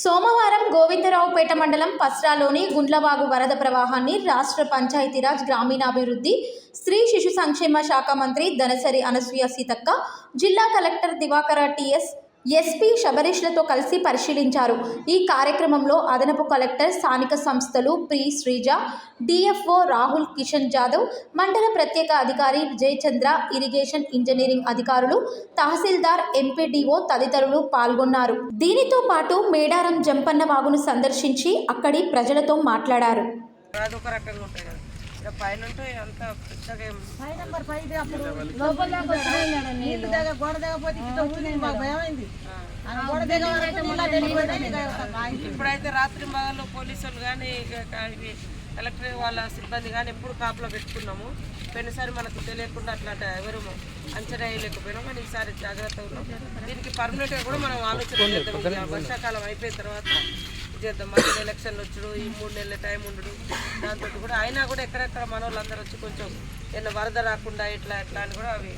సోమవారం గోవిందరావుపేట మండలం పస్రాలోని గుండ్లవాగు వరద ప్రవాహాన్ని రాష్ట్ర పంచాయతీరాజ్ గ్రామీణాభివృద్ధి స్త్రీ శిశు సంక్షేమ శాఖ మంత్రి ధనసరి అనసూయ సీతక్క, జిల్లా కలెక్టర్ దివాకర టిఎస్, ఎస్పీ శబరీష్లతో కలిసి పరిశీలించారు. ఈ కార్యక్రమంలో అదనపు కలెక్టర్, స్థానిక సంస్థలు పి శ్రీజ, డిఎఫ్ఓ రాహుల్ కిషన్ జాదవ్, మండల ప్రత్యేక అధికారి విజయచంద్ర, ఇరిగేషన్ ఇంజనీరింగ్ అధికారులు, తహసీల్దార్, ఎంపీడీఓ తదితరులు పాల్గొన్నారు. దీనితో పాటు మేడారం జంపన్న వాగును సందర్శించి అక్కడి ప్రజలతో మాట్లాడారు. ఇప్పుడైతే రాత్రి మగళ్ళు పోలీసులు కానీ కలెక్టర్ వాళ్ళ సిబ్బంది కానీ ఎప్పుడు కాపులో పెట్టుకున్నాము. పోయినసారి మనకు తెలియకుండా అట్లా ఎవరు అంచనా వేయలేకపోయినాం, కానీ ఈసారి జాగ్రత్త ఉన్నాం. దీనికి పర్మనెంట్గా కూడా మనం ఆలోచన చేద్దాం. వర్షాకాలం అయిపోయిన తర్వాత చేద్దాం. మళ్ళీ ఎలక్షన్లు వచ్చుడు, ఈ 3 నెలల టైం ఉండడు, దాంతో కూడా అయినా కూడా ఎక్కడెక్కడ మన వాళ్ళందరూ వచ్చి కొంచెం ఏదైనా వరద రాకుండా ఇట్లా ఎట్లా అని కూడా అవి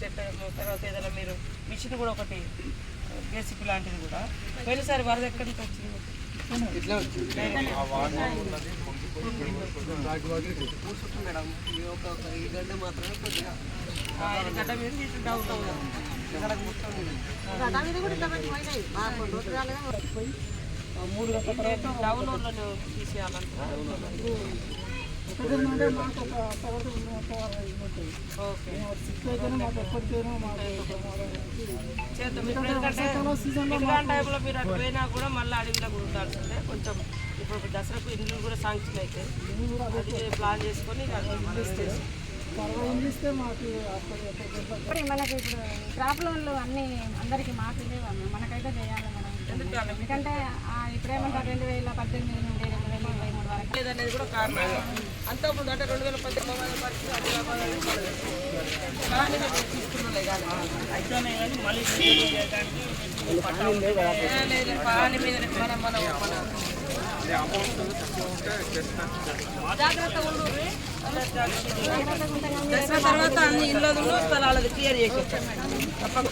చెప్పాము. తర్వాత ఏదైనా మీరు మిషన్ కూడా ఒకటి బేసిక్ లాంటిది కూడా పోయినసారి వరద ఎక్కడి నుంచి వచ్చింది మేడం. ఈ గడ్డ మాత్రమే కొద్దిగా గడ్డ మీద డౌన్ డౌన్లోనే తీసేయాలంటే టైంలో మీరు అటు పోయినా కూడా మళ్ళీ అడవిలో ఉండాల్సిందే. కొంచెం ఇప్పుడు దసరాకు ఇండ్లు కూడా శాంక్షన్ అయితే అది ప్లాన్ చేసుకొని మనకి ఇప్పుడు క్రాప్ లోన్లు అన్నీ అందరికీ మాకు మనకైతే చేయాలి మేడం. ఎందుకంటే ఇప్పుడేమంటారు 2018 నుండి 2023 వరకు లేదనేది కూడా కారణం. అంతకుముందు అంటే 2018 పాని మీద మనం జాగ్రత్త ఉండు. దసరా తర్వాత అన్ని ఇళ్ళ స్థలాలది క్లియర్ చేసి తప్పకుండా